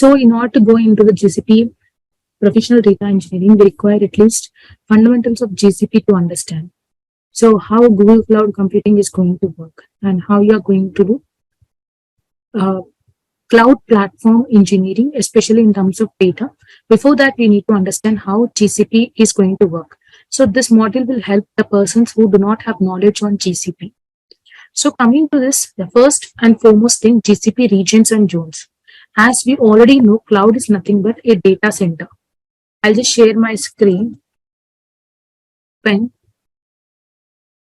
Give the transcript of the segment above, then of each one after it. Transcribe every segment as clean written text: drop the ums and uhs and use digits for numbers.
So in order to go into the GCP professional data engineering, we require at least fundamentals of GCP to understand. So how Google Cloud Computing is going to work and how you are going to do cloud platform engineering, especially in terms of data. Before that, we need to understand how GCP is going to work. So this module will help the persons who do not have knowledge on GCP. So coming to this, the first and foremost thing, GCP regions and zones. As we already know, cloud is nothing but a data center. I'll just share my screen.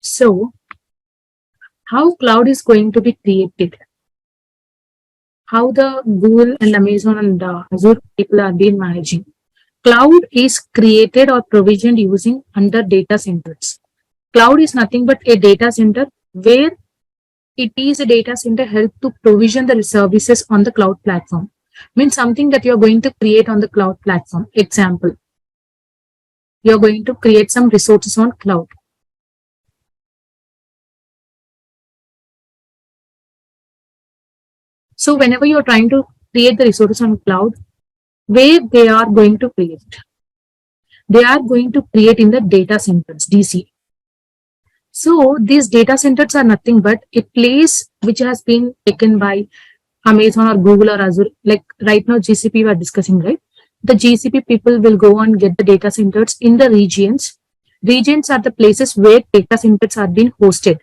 So how cloud is going to be created? How the Google and Amazon and Azure people are being managing. Cloud is created or provisioned using under data centers. Cloud is nothing but a data center where it is a data center help to provision the services on the cloud platform. Means something that you're going to create on the cloud platform. Example, you're going to create some resources on cloud. So whenever you're trying to create the resources on cloud, where they are going to create? They are going to create in the data centers, DC. So these data centers are nothing but a place which has been taken by Amazon or Google or Azure. Like right now GCP we are discussing, right? The GCP people will go and get the data centers in the regions. Regions are the places where data centers are being hosted.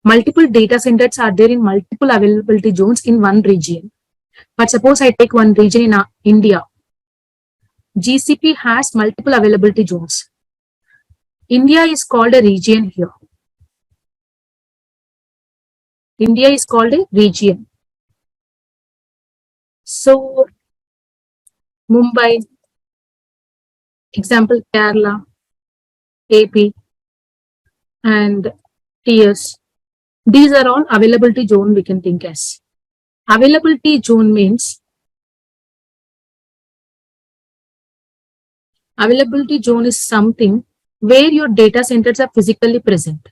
Multiple data centers are there in multiple availability zones in one region. But suppose I take one region in India. GCP has multiple availability zones. India is called a region here. India is called a region. So Mumbai, example Kerala, AP, and TS. These are all availability zone we can think as. Availability zone means availability zone is something where your data centers are physically present.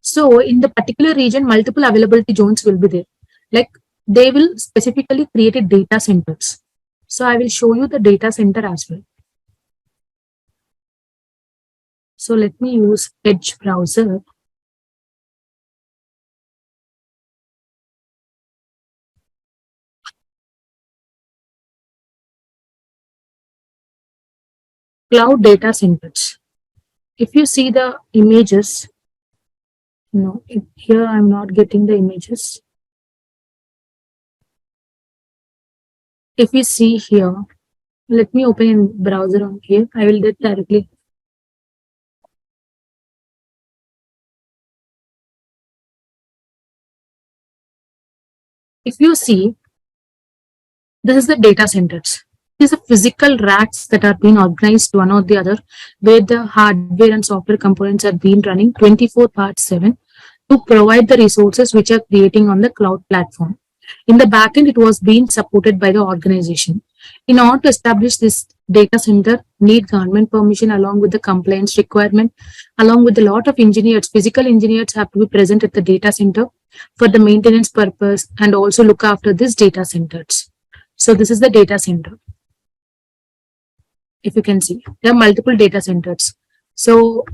So in the particular region, multiple availability zones will be there. Like they will specifically create a data centers. So I will show you the data center as well. So let me use Edge browser. Cloud data centers. If you see the images, no, here I'm not getting the images. If you see here, let me open in browser on here. I will do it directly. If you see, this is the data centers. These are physical racks that are being organized one or the other, where the hardware and software components are being running 24/7 to provide the resources which are creating on the cloud platform. In the backend, it was being supported by the organization. In order to establish this data center, need government permission along with the compliance requirement, along with a lot of engineers. Physical engineers have to be present at the data center for the maintenance purpose and also look after these data centers. So this is the data center. If you can see, there are multiple data centers. So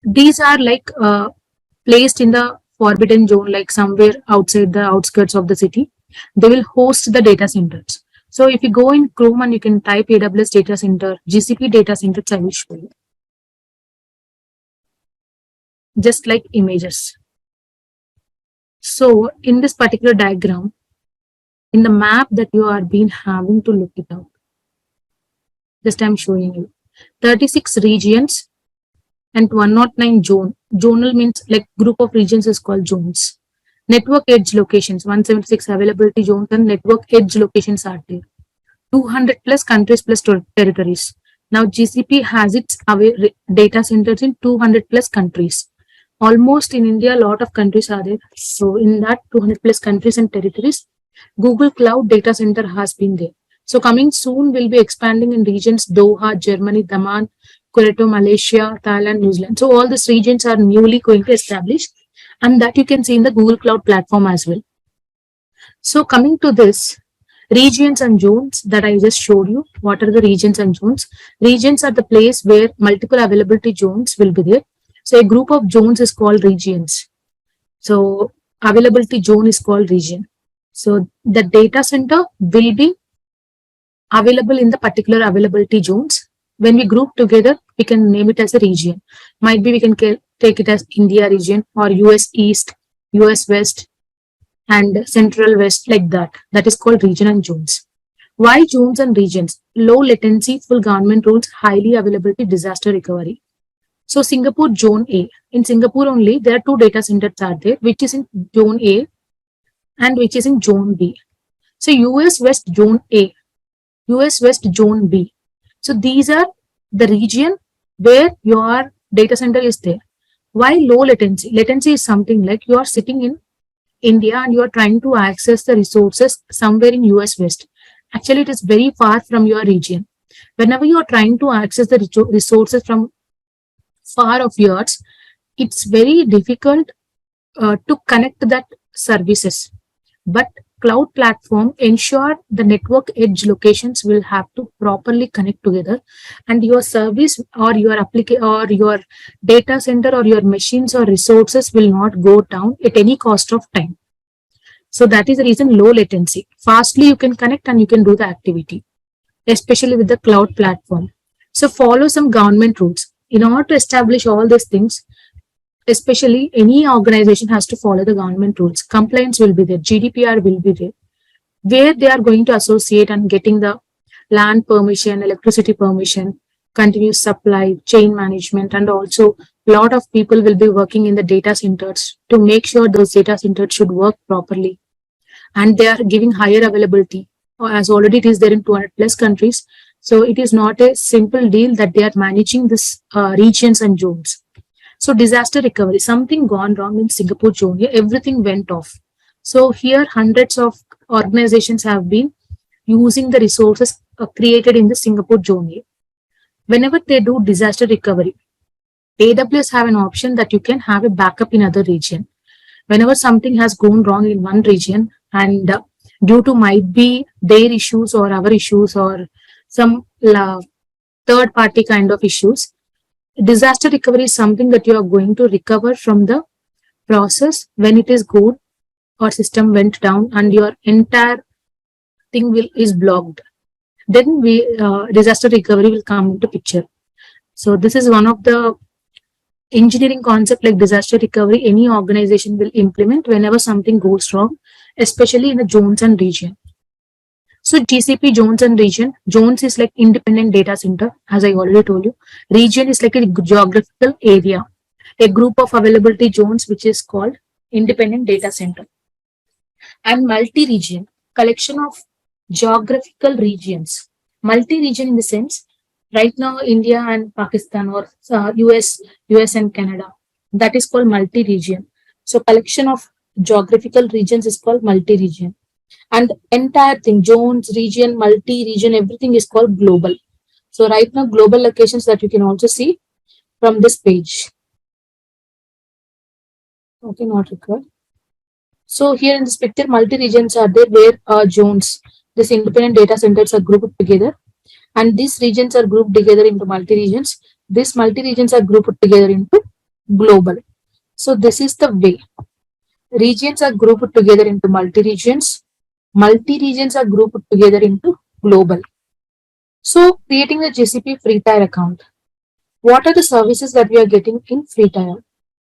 these are like placed in the forbidden zone, like somewhere outside the outskirts of the city. They will host the data centers. So if you go in Chrome and you can type AWS data center, GCP data centers, I will show you. Just like images. So in this particular diagram, in the map that you are being having to look it out. Just I'm showing you 36 regions and 109 zone. Zonal means like group of regions is called zones. Network edge locations, 176 availability zones and network edge locations are there. 200 plus countries plus territories. Now GCP has its data centers in 200 plus countries. Almost in India, a lot of countries are there. So in that 200 plus countries and territories, Google Cloud Data Center has been there. So coming soon, we'll be expanding in regions Doha, Germany, Daman, Quito, Malaysia, Thailand, New Zealand. So all these regions are newly going to establish, and that you can see in the Google Cloud platform as well. So coming to this, Regions and zones that I just showed you. What are the regions and zones? Regions are the place where multiple availability zones will be there. So a group of zones is called regions. So availability zone is called region. So the data center will be available in the particular availability zones. When we group together, we can name it as a region. Might be we can take it as India region or US East, US West, and Central West, like that. That is called region and zones. Why zones and regions? Low latency, full government rules, highly availability, disaster recovery. So Singapore Zone A. In Singapore only, there are two data centers are there, which is in Zone A and which is in Zone B. So US West Zone A, US West Zone B. So these are the region where your data center is there. Why low latency? Latency is something like you are sitting in India and you are trying to access the resources somewhere in US West. Actually, it is very far from your region. Whenever you are trying to access the resources from far of yours, it's very difficult to connect that services. But cloud platform ensure the network edge locations will have to properly connect together, and your service or your application or your data center or your machines or resources will not go down at any cost of time. So that is the reason low latency. Fastly you can connect and you can do the activity, especially with the cloud platform. So follow some government rules. In order to establish all these things, especially any organization has to follow the government rules. Compliance will be there, GDPR will be there, where they are going to associate and getting the land permission, electricity permission, continuous supply, chain management, and also a lot of people will be working in the data centers to make sure those data centers should work properly. And they are giving higher availability, as already it is there in 200 plus countries. So it is not a simple deal that they are managing this regions and zones. So disaster recovery, something gone wrong in Singapore zone, here everything went off. So here hundreds of organizations have been using the resources created in the Singapore zone here. Whenever they do disaster recovery, AWS have an option that you can have a backup in other region. Whenever something has gone wrong in one region and due to might be their issues or our issues or some third party kind of issues, disaster recovery is something that you are going to recover from the process when it is good or system went down and your entire thing is blocked. Then disaster recovery will come into picture. So this is one of the engineering concept like disaster recovery any organization will implement whenever something goes wrong, especially in the zones and region. So GCP zones and region. Zones is like independent data center, as I already told you. Region is like a geographical area, a group of availability zones which is called independent data center. And multi-region, collection of geographical regions. Multi-region in the sense, right now India and Pakistan or US and Canada, that is called multi-region. So collection of geographical regions is called multi-region. And entire thing, zones, region, multi-region, everything is called global. So right now global locations that you can also see from this page. Okay, not required. So here in this picture, multi-regions are there where zones, this independent data centers are grouped together, and these regions are grouped together into multi-regions. These multi-regions are grouped together into global. So this is the way. Regions are grouped together into multi-regions. Multi-regions are grouped together into global. So creating the GCP free tier account. What are the services that we are getting in free tier?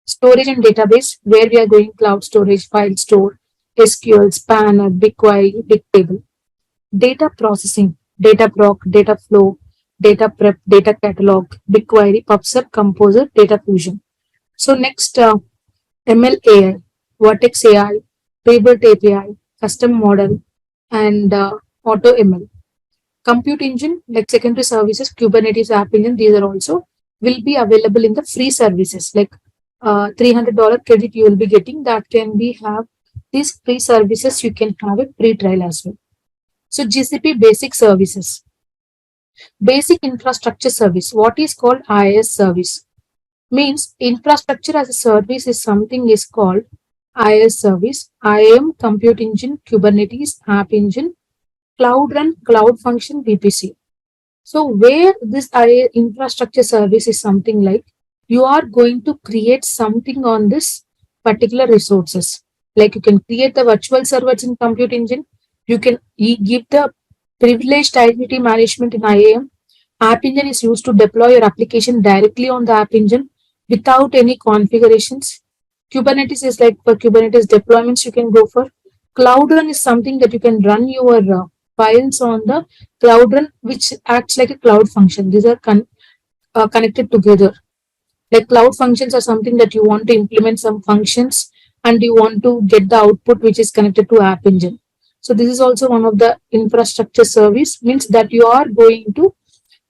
Storage and database, where we are going cloud storage, file store, SQL, Spanner, BigQuery, Bigtable. Data processing, Dataproc, Dataflow, Data Prep, Data Catalog, BigQuery, PubSub, Composer, Data Fusion. So next, ML AI, Vertex AI, Pre-built API, custom model, and Auto ML. Compute engine, like secondary services, Kubernetes app engine, these are also will be available in the free services, like $300 credit you will be getting, that can be have these free services, you can have a free trial as well. So GCP basic services, basic infrastructure service. What is called IaaS service? Means infrastructure as a service is something is called IaaS service. IAM, compute engine, Kubernetes, app engine, Cloud Run, Cloud Function, VPC. So where this infrastructure service is something like you are going to create something on this particular resources. Like you can create the virtual servers in Compute Engine. You can give the privileged identity management in IAM. App Engine is used to deploy your application directly on the App Engine without any configurations. Kubernetes is like for Kubernetes deployments you can go for. Cloud Run is something that you can run your files on the Cloud Run, which acts like a cloud function. These are connected together. Like cloud functions are something that you want to implement some functions and you want to get the output which is connected to App Engine. So this is also one of the infrastructure service, means that you are going to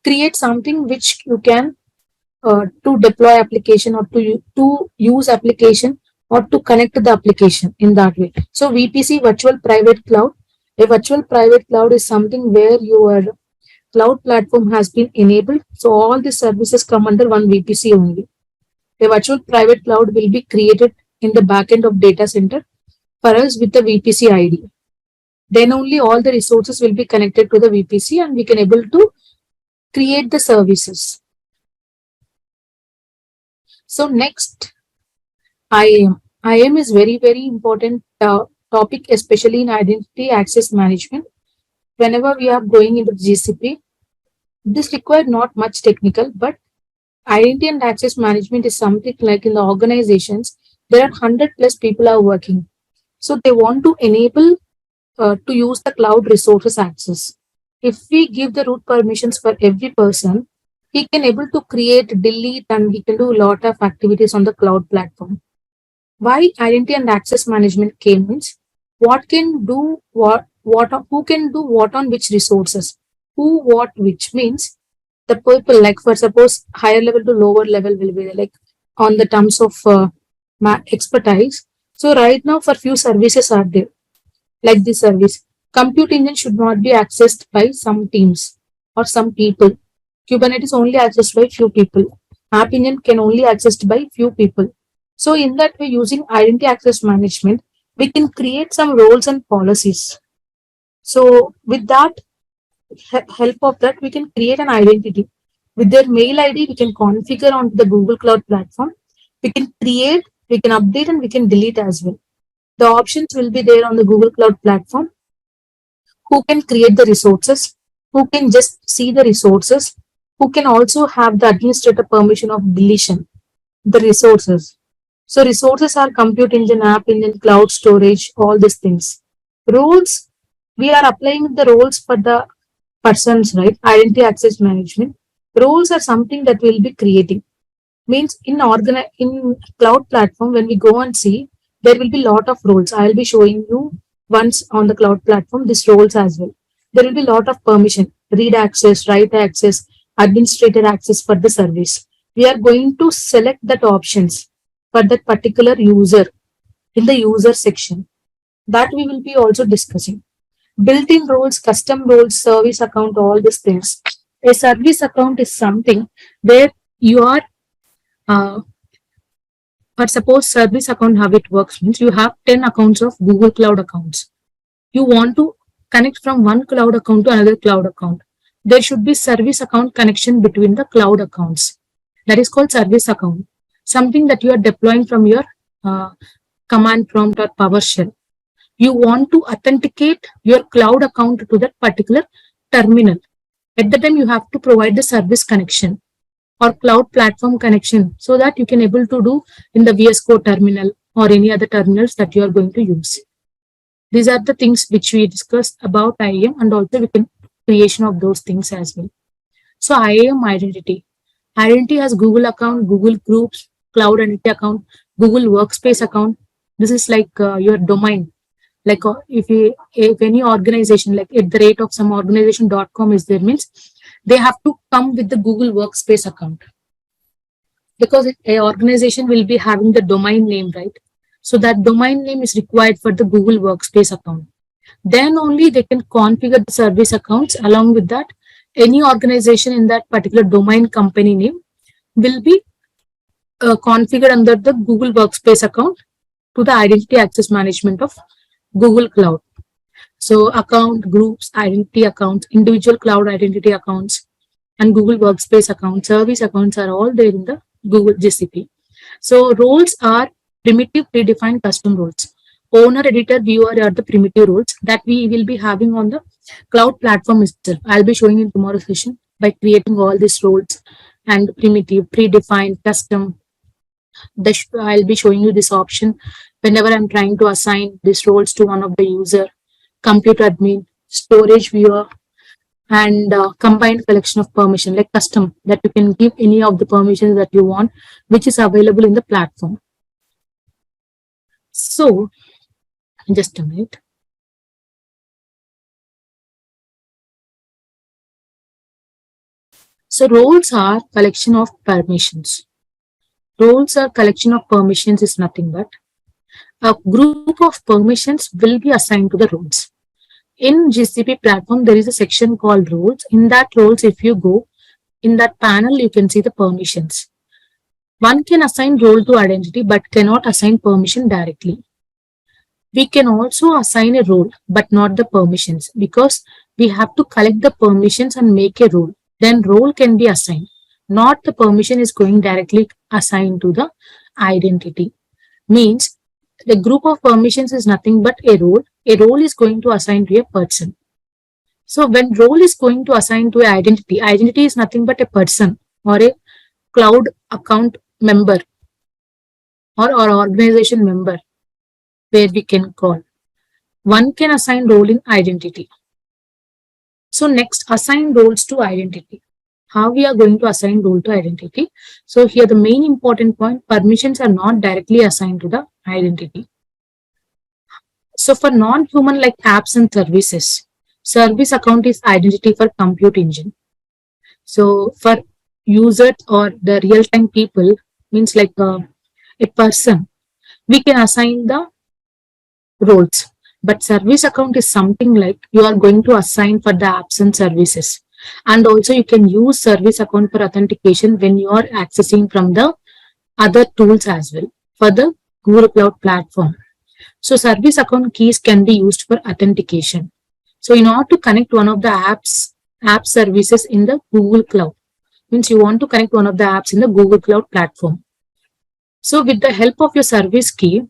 create something which you can to deploy application or to use application or to connect to the application in that way. So VPC, virtual private cloud. A virtual private cloud is something where your cloud platform has been enabled. So all the services come under one VPC only. A virtual private cloud will be created in the backend of data center for us with the VPC ID. Then only all the resources will be connected to the VPC and we can able to create the services. So next, IAM. IAM is very important topic, especially in identity access management. Whenever we are going into GCP, this requires not much technical, but identity and access management is something like in the organizations, there are 100 plus people are working. So they want to enable to use the cloud resources access. If we give the root permissions for every person, he can able to create, delete, and he can do a lot of activities on the cloud platform. Why identity and access management came means what can do what who can do what on which resources, who what which means the people like for suppose higher level to lower level will be like on the terms of expertise. So right now for few services are there like this service. Compute engine should not be accessed by some teams or some people. Kubernetes only accessed by few people. App engine can only accessed by few people. So in that way, using identity access management, we can create some roles and policies. So with that help of that, we can create an identity. With their mail ID, we can configure on the Google Cloud platform. We can create, we can update, and we can delete as well. The options will be there on the Google Cloud platform. Who can create the resources, who can just see the resources, who can also have the administrator permission of deletion, the resources. So resources are compute engine, app engine, cloud storage, all these things. Roles, we are applying the roles for the persons, right? Identity access management. Roles are something that we'll be creating. Means in cloud platform, when we go and see, there will be lot of roles. I'll be showing you once on the cloud platform, these roles as well. There will be lot of permission, read access, write access, administrator access for the service. We are going to select that options for that particular user in the user section. That we will be also discussing. Built-in roles, custom roles, service account, all these things. A service account is something where you are or suppose service account, how it works means you have 10 accounts of Google Cloud accounts. You want to connect from one cloud account to another cloud account. There should be service account connection between the cloud accounts. That is called service account. Something that you are deploying from your command prompt or PowerShell. You want to authenticate your cloud account to that particular terminal. At the time, you have to provide the service connection or cloud platform connection so that you can able to do in the VS Code terminal or any other terminals that you are going to use. These are the things which we discussed about IAM and also we can creation of those things as well. So IAM identity. Identity has Google account, Google Groups, Cloud Identity account, Google Workspace account. This is like your domain. Like if any organization, like at the rate of some organization.com is there means they have to come with the Google Workspace account because a organization will be having the domain name, right? So that domain name is required for the Google Workspace account. Then only they can configure the service accounts. Along with that, any organization in that particular domain company name will be configured under the Google Workspace account to the identity access management of Google Cloud. So account, groups, identity accounts, individual cloud identity accounts, and Google Workspace accounts, service accounts are all there in the Google GCP. So roles are primitive predefined custom roles. Owner, editor, viewer are the primitive roles that we will be having on the cloud platform itself. I'll be showing in tomorrow's session by creating all these roles and primitive, predefined, custom. I'll be showing you this option whenever I'm trying to assign these roles to one of the user, computer admin, storage viewer, and combined collection of permission like custom that you can give any of the permissions that you want, which is available in the platform. So just a minute. So roles are collection of permissions. Roles are collection of permissions is nothing but a group of permissions will be assigned to the roles. In GCP platform, there is a section called roles. In that roles, if you go in that panel, you can see the permissions. One can assign role to identity, but cannot assign permission directly. We can also assign a role, but not the permissions, because we have to collect the permissions and make a role. Then role can be assigned. Not the permission is going directly assigned to the identity. Means the group of permissions is nothing but a role. A role is going to assign to a person. So when role is going to assign to an identity is nothing but a person or a cloud account member or organization member where we can call. One can assign role in identity. So next, assign roles to identity. How we are going to assign role to identity? So here the main important point, permissions are not directly assigned to the identity. So for non-human like apps and services, service account is identity for compute engine. So for users or the real-time people, means like a person, we can assign the roles. But service account is something like you are going to assign for the apps and services. And also you can use service account for authentication when you are accessing from the other tools as well for the Google Cloud platform. So service account keys can be used for authentication. So in order to connect one of the app services in the Google Cloud, means you want to connect one of the apps in the Google Cloud platform. So with the help of your service key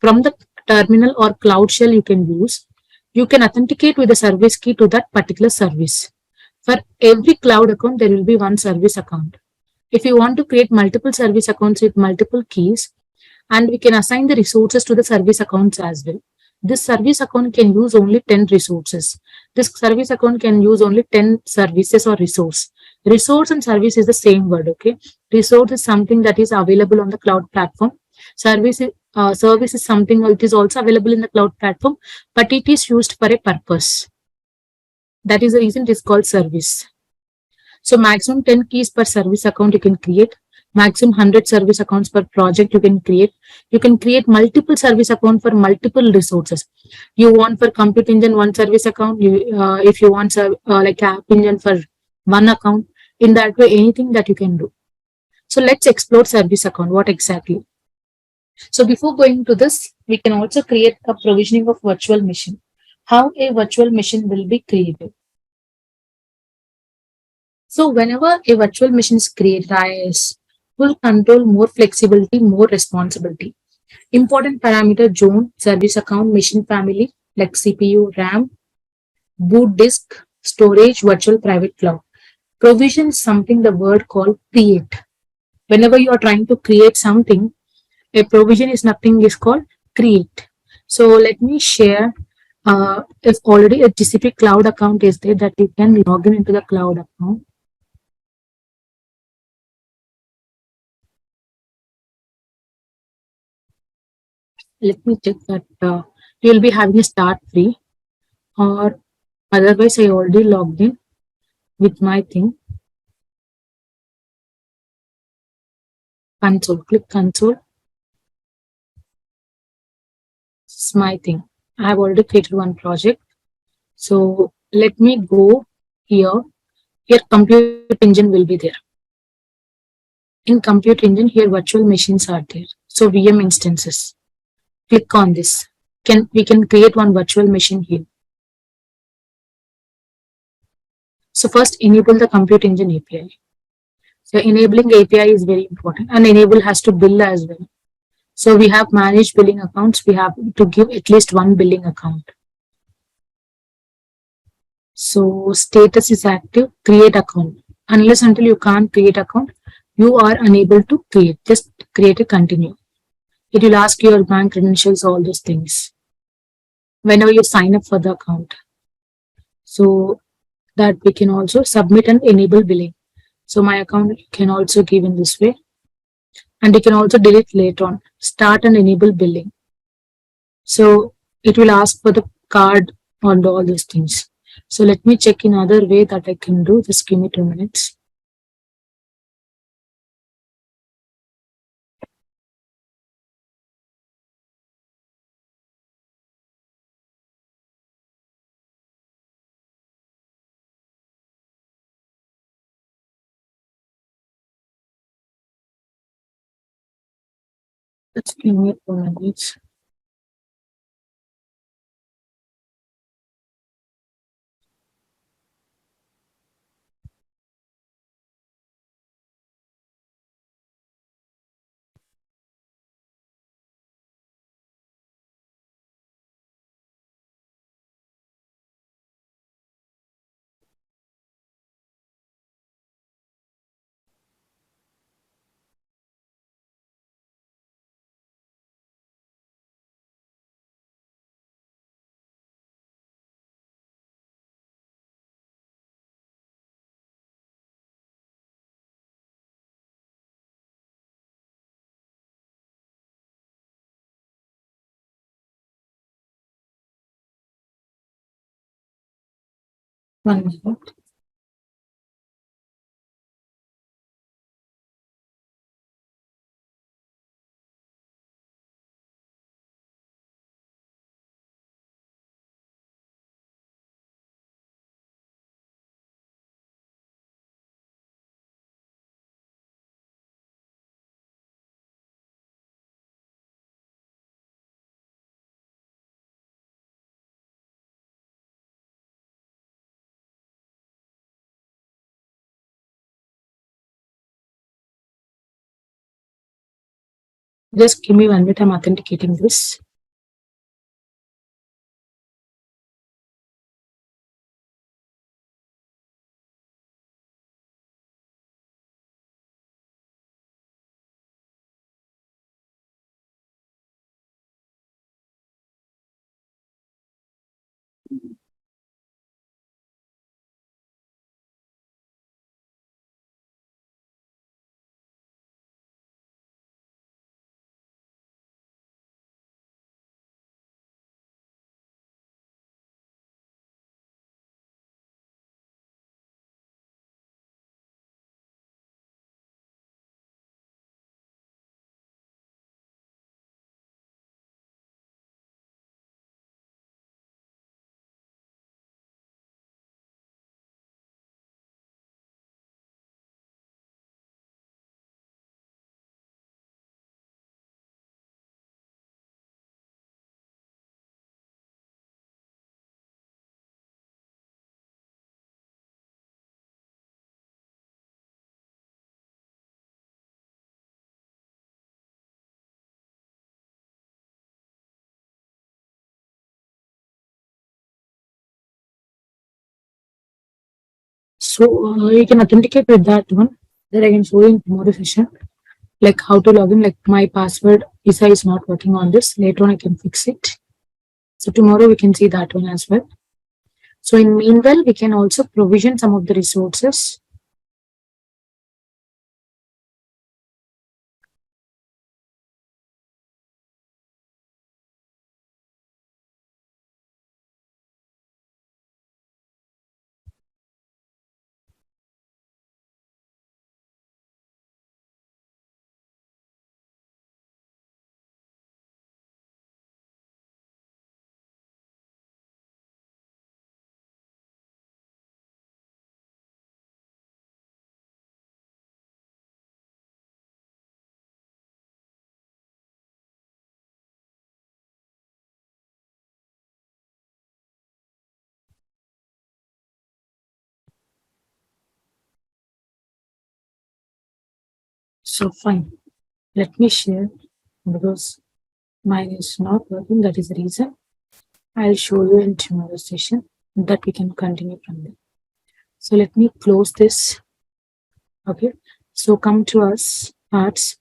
from the terminal or cloud shell you can use, you can authenticate with the service key to that particular service. For every cloud account, there will be one service account. If you want to create multiple service accounts with multiple keys, and we can assign the resources to the service accounts as well. This service account can use only 10 resources. This service account can use only 10 services or resource. Resource and service is the same word, okay? Resource is something that is available on the cloud platform. Service is something that is also available in the cloud platform, but it is used for a purpose. That is the reason it is called service. So maximum 10 keys per service account you can create. Maximum 100 service accounts per project you can create. You can create multiple service accounts for multiple resources. You want for compute engine one service account. If you want like app engine for one account, in that way anything that you can do. So let's explore service account. What exactly? So before going to this, we can also create a provisioning of virtual machine. How a virtual machine will be created. So whenever a virtual machine is created, IIS will control more flexibility, more responsibility. Important parameter zone, service account, machine family like CPU, RAM, boot disk, storage, virtual private cloud. Provision is something the word called create. Whenever you are trying to create something, a provision is nothing is called create. So let me share if already a GCP cloud account is there, that you can log in into the cloud account. Let me check that you will be having a start free, or otherwise I already logged in with my thing. Console, click console. This is my thing. I have already created one project. So let me go here. Here compute engine will be there. In compute engine, here virtual machines are there. So VM instances. Click on this. We can create one virtual machine here. So first enable the compute engine API. So enabling API is very important, and enable has to bill as well. So we have managed billing accounts. We have to give at least one billing account. So status is active, create account. Unless until you can't create account, you are unable to create. Just create a continue. It will ask your bank credentials, all those things whenever you sign up for the account. So that we can also submit and enable billing. So my account can also give in this way, and you can also delete later on. Start and enable billing. So it will ask for the card and all these things. So let me check in other way that I can do. Just give me 2 minutes. Just give me 2 minutes. One minute. Just give me 1 minute. I'm authenticating this. So you can authenticate with that one. That I can show you in tomorrow session. Like how to log in. Like my password Visa is not working on this. Later on I can fix it. So tomorrow we can see that one as well. So in meanwhile, we can also provision some of the resources. So fine. Let me share because mine is not working. That is the reason. I'll show you in tomorrow's session that we can continue from there. So let me close this. Okay. So come to us arts.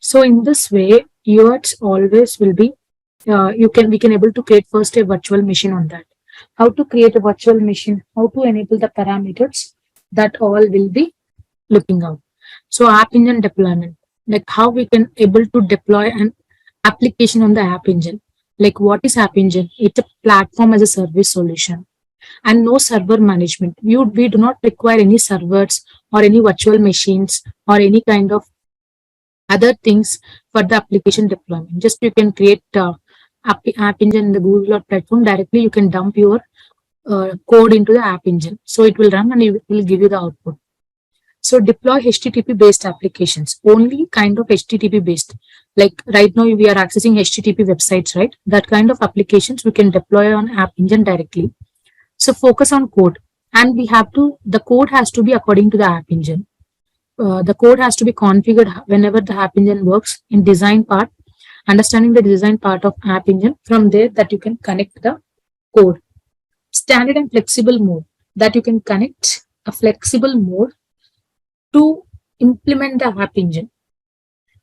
So in this way, yours always will be we can able to create first a virtual machine on that. How to create a virtual machine, how to enable the parameters, that all will be looking out. So app engine deployment, like how we can able to deploy an application on the app engine. Like what is app engine? It's a platform as a service solution and no server management. We do not require any servers or any virtual machines or any kind of other things for the application deployment. Just you can create app engine in the Google or platform directly. You can dump your code into the app engine, so it will run and it will give you the output. So deploy HTTP based applications, only kind of HTTP based. Like right now we are accessing HTTP websites, right? That kind of applications we can deploy on app engine directly. So focus on code, and the code has to be according to the app engine. The code has to be configured whenever the app engine works in design part, understanding the design part of app engine. From there that you can connect the code. Standard and flexible mode, that you can connect a flexible mode to implement the app engine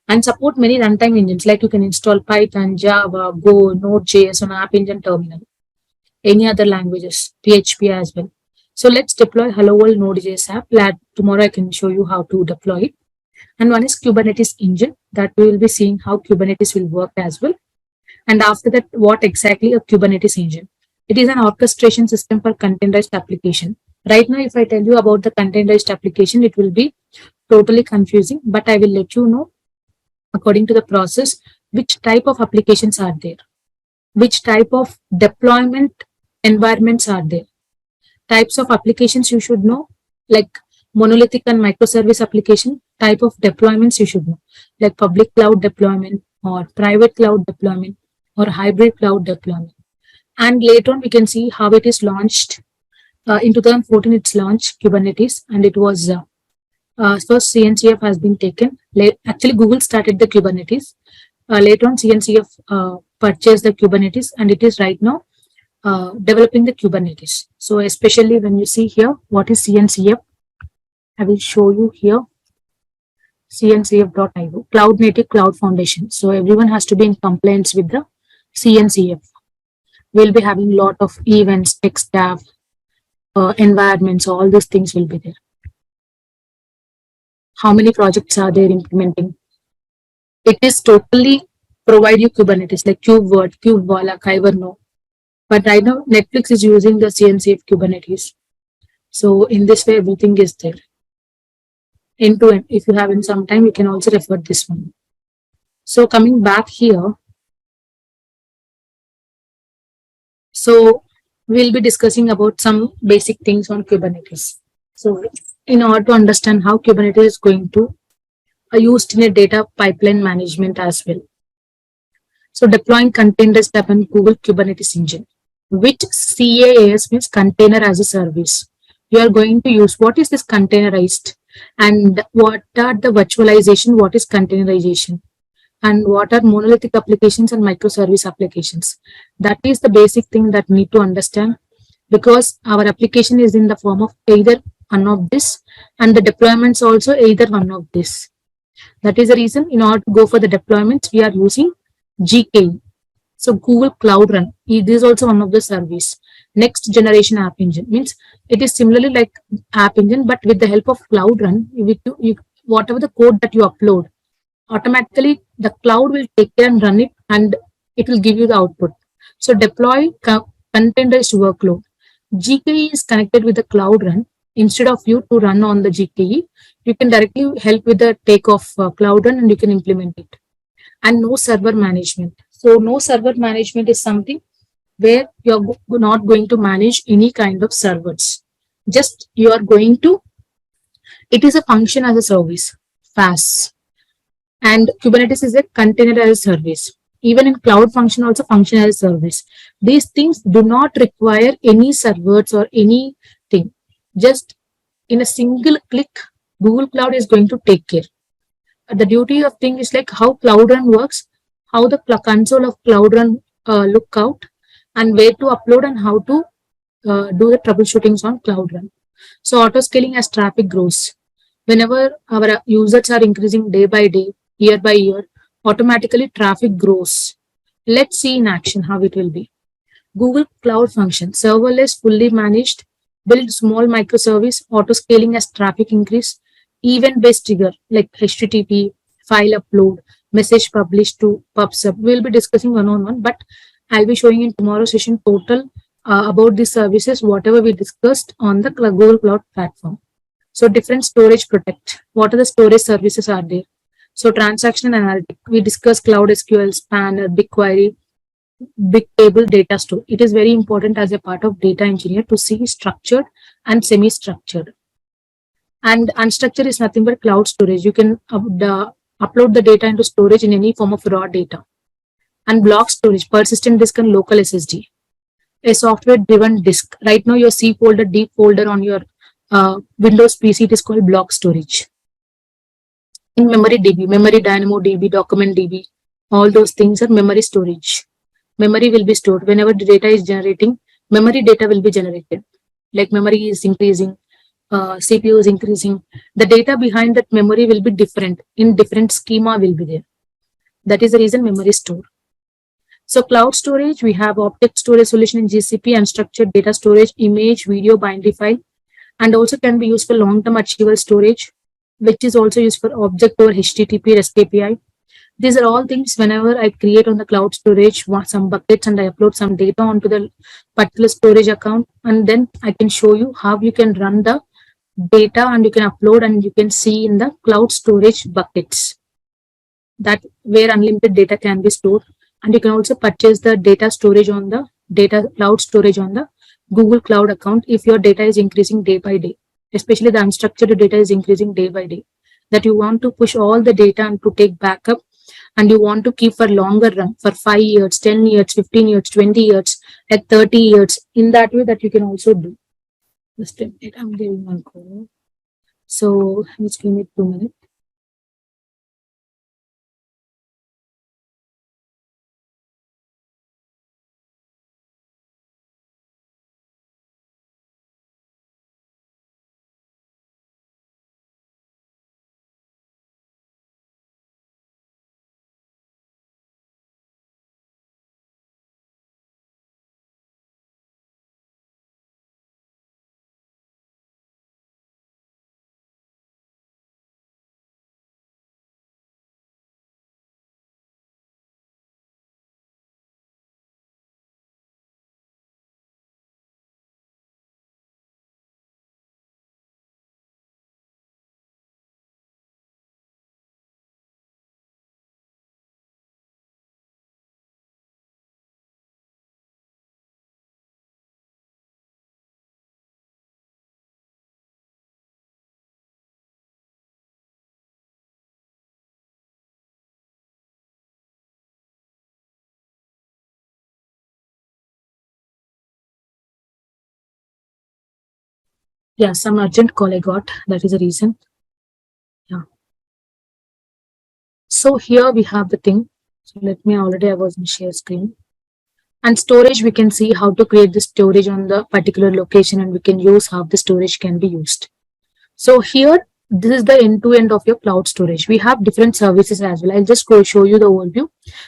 and support many runtime engines. Like you can install Python, Java, Go, Node.js on app engine terminal, any other languages, PHP as well. So let's deploy Hello World Node.js app. Tomorrow I can show you how to deploy it. And one is Kubernetes engine, that we will be seeing how Kubernetes will work as well. And after that, what exactly a Kubernetes engine? It is an orchestration system for containerized application. Right now, if I tell you about the containerized application, it will be totally confusing, but I will let you know according to the process which type of applications are there, which type of deployment environments are there. Types of applications you should know, like monolithic and microservice application. Type of deployments you should know, like public cloud deployment or private cloud deployment or hybrid cloud deployment. And later on we can see how it is launched. In 2014 it's launched Kubernetes, and it was first CNCF has been taken. Actually Google started the Kubernetes. Later on CNCF purchased the Kubernetes, and it is right now developing the Kubernetes. So especially when you see here, what is CNCF? I will show you here. CNCF.io, Cloud Native Cloud Foundation. So everyone has to be in compliance with the CNCF. We'll be having a lot of events, tech staff, environments, all these things will be there. How many projects are there implementing? It is totally provide you Kubernetes, like KubeWord, KubeWala, Kyverno. But right now, Netflix is using the CNCF Kubernetes. So in this way, everything is there. End to end. If you have in some time, you can also refer this one. So coming back here. So we'll be discussing about some basic things on Kubernetes. So in order to understand how Kubernetes is going to used in a data pipeline management as well. So deploying containerized app on Google Kubernetes engine, which CaaS means container as a service. You are going to use, what is this containerized, and what are the virtualization, what is containerization, and what are monolithic applications and microservice applications. That is the basic thing that need to understand, because our application is in the form of either one of this, and the deployments also either one of this. That is the reason in order to go for the deployments, we are using GKE. So Google Cloud Run, it is also one of the service. Next generation app engine means it is similarly like app engine, but with the help of Cloud Run, whatever the code that you upload, automatically the cloud will take care and run it, and it will give you the output. So deploy containerized workload. GKE is connected with the Cloud Run. Instead of you to run on the GKE, you can directly help with the take of Cloud Run, and you can implement it. And no server management. So no server management is something where you're not going to manage any kind of servers. Just you are going to, it is a function as a service, FAS. And Kubernetes is a container as a service. Even in cloud function also function as a service. These things do not require any servers or anything. Just in a single click, Google Cloud is going to take care. the duty of thing is like how Cloud Run works, how the console of Cloud Run look out, and where to upload and how to do the troubleshootings on Cloud Run. So auto scaling as traffic grows. Whenever our users are increasing day by day, year by year, automatically traffic grows. Let's see in action how it will be. Google Cloud Function, serverless, fully managed, build small microservice, auto scaling as traffic increase, event-based trigger like HTTP, file upload, message published to PubSub. We'll be discussing one on one, but I'll be showing in tomorrow's session total about these services, whatever we discussed on the Google Cloud platform. So different storage protect. What are the storage services are there? So transaction analytics. We discussed Cloud SQL, Spanner, BigQuery, big table data store. It is very important as a part of data engineer to see structured and semi-structured. And unstructured is nothing but cloud storage. You can upload the data into storage in any form of raw data. And block storage, persistent disk and local SSD. A software-driven disk. Right now, your C folder, D folder on your Windows PC, it is called block storage. In memory DB, memory dynamo DB, document DB, all those things are memory storage. Memory will be stored whenever the data is generating. Memory data will be generated. Like memory is increasing, CPU is increasing. The data behind that memory will be different. In different schema will be there. That is the reason memory is stored. So cloud storage, we have object storage solution in GCP, unstructured data storage, image, video, binary file, and also can be used for long-term archival storage, which is also used for object over HTTP REST API. These are all things whenever I create on the cloud storage some buckets and I upload some data onto the particular storage account, and then I can show you how you can run the data and you can upload and you can see in the cloud storage buckets that where unlimited data can be stored. And you can also purchase the data storage on the cloud storage on the Google Cloud account if your data is increasing day by day, especially the unstructured data is increasing day by day, that you want to push all the data and to take backup and you want to keep for longer run for 5 years, 10 years, 15 years, 20 years, at 30 years. In that way that you can also do. Just a minute, I'm giving one call. So just give me 2 minutes. Yeah, some urgent call I got. That is the reason. Yeah. So here we have the thing. So let me I was in share screen. And storage, we can see how to create the storage on the particular location and we can use how the storage can be used. So here, this is the end-to-end of your cloud storage. We have different services as well. I'll just go show you the overview.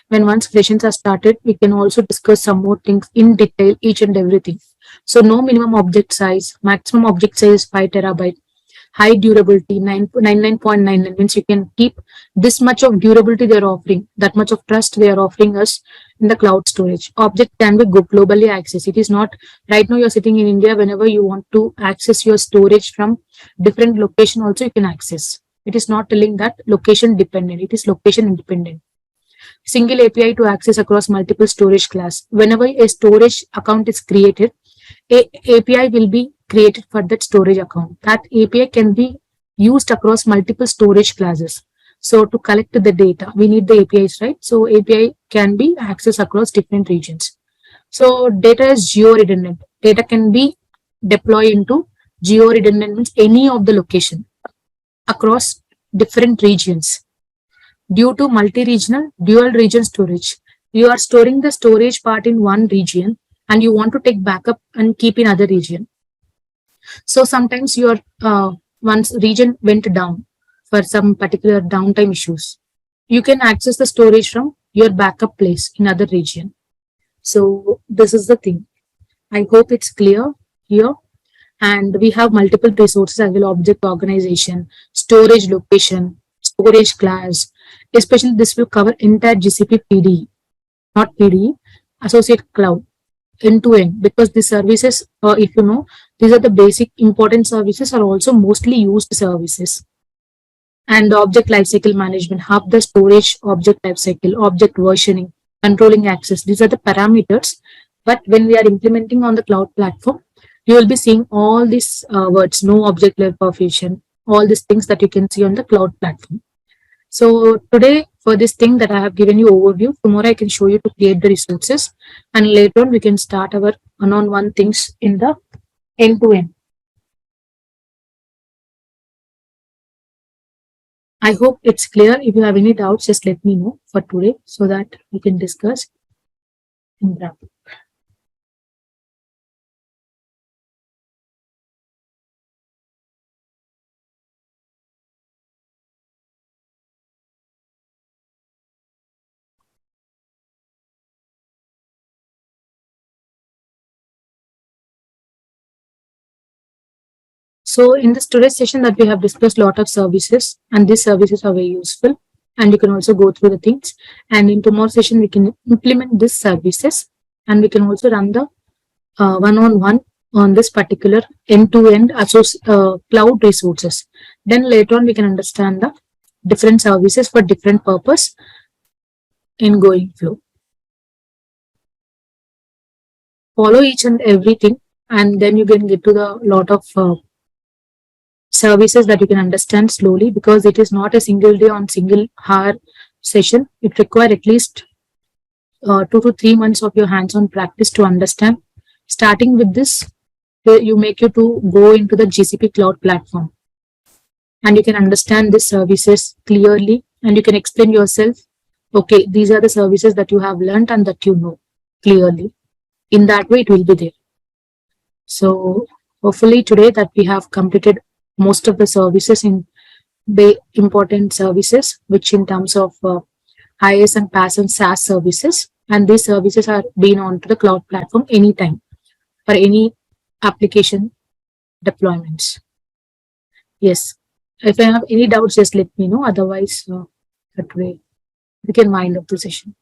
When once sessions are started, we can also discuss some more things in detail, each and everything. So no minimum object size, maximum object size 5 terabyte, high durability 99.99 means you can keep this much of durability they're offering, that much of trust they are offering us in the cloud storage. Object can be globally accessed. It is not right now you're sitting in India. Whenever you want to access your storage from different location also you can access. It is not telling that location dependent, it is location independent. Single API to access across multiple storage class. Whenever a storage account is created, a API will be created for that storage account. That API can be used across multiple storage classes. So to collect the data, we need the APIs, right? So API can be accessed across different regions. So data is geo-redundant. Data can be deployed into geo-redundant means any of the location across different regions. due to multi-regional dual region storage. You are storing the storage part in one region and you want to take backup and keep in other region. So sometimes your once region went down for some particular downtime issues, you can access the storage from your backup place in other region. So this is the thing. I hope it's clear here. And we have multiple resources as well: object organization, storage location, storage class. Especially this will cover entire GCP PD, not PD, associate cloud, end to end, because these services, if you know, these are the basic important services, are also mostly used services. And object lifecycle management, hub the storage object lifecycle, object versioning, controlling access. These are the parameters. But when we are implementing on the cloud platform, you will be seeing all these words: no object level permission, all these things that you can see on the cloud platform. So today, for this thing that I have given you overview, tomorrow I can show you to create the resources, and later on we can start our one-on-one things in the end-to-end. I hope it's clear. If you have any doubts, just let me know for today so that we can discuss and wrap up. So in this today's session that we have discussed a lot of services, and these services are very useful, and you can also go through the things. And in tomorrow's session, we can implement these services, and we can also run the one-on-one on this particular end-to-end cloud resources. Then later on, we can understand the different services for different purpose in going flow. Follow each and everything, and then you can get to the lot of services that you can understand slowly, because it is not a single day on single hour session. It requires at least 2 to 3 months of your hands-on practice to understand. Starting with this, you make you to go into the GCP cloud platform, and you can understand these services clearly, and you can explain yourself. Okay, these are the services that you have learned and that you know clearly. In that way, it will be there. So hopefully today that we have completed most of the services in important services, which in terms of IaaS and PaaS and SaaS services, and these services are being onto the cloud platform anytime for any application deployments. Yes, if I have any doubts, just let me know. Otherwise, that way we can wind up the session.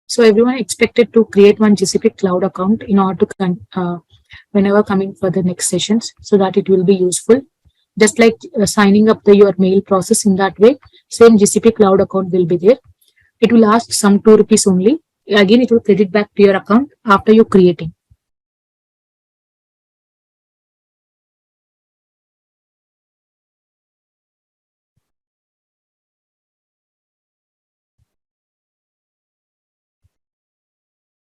So everyone expected to create one GCP cloud account in order to whenever coming for the next sessions, so that it will be useful. Just like signing up your mail process, in that way, same GCP cloud account will be there. It will ask some ₹2 only. Again, it will credit back to your account after you creating.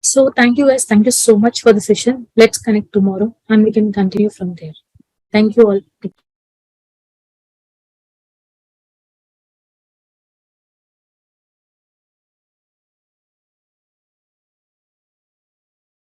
So thank you guys. Thank you so much for the session. Let's connect tomorrow and we can continue from there. Thank you all.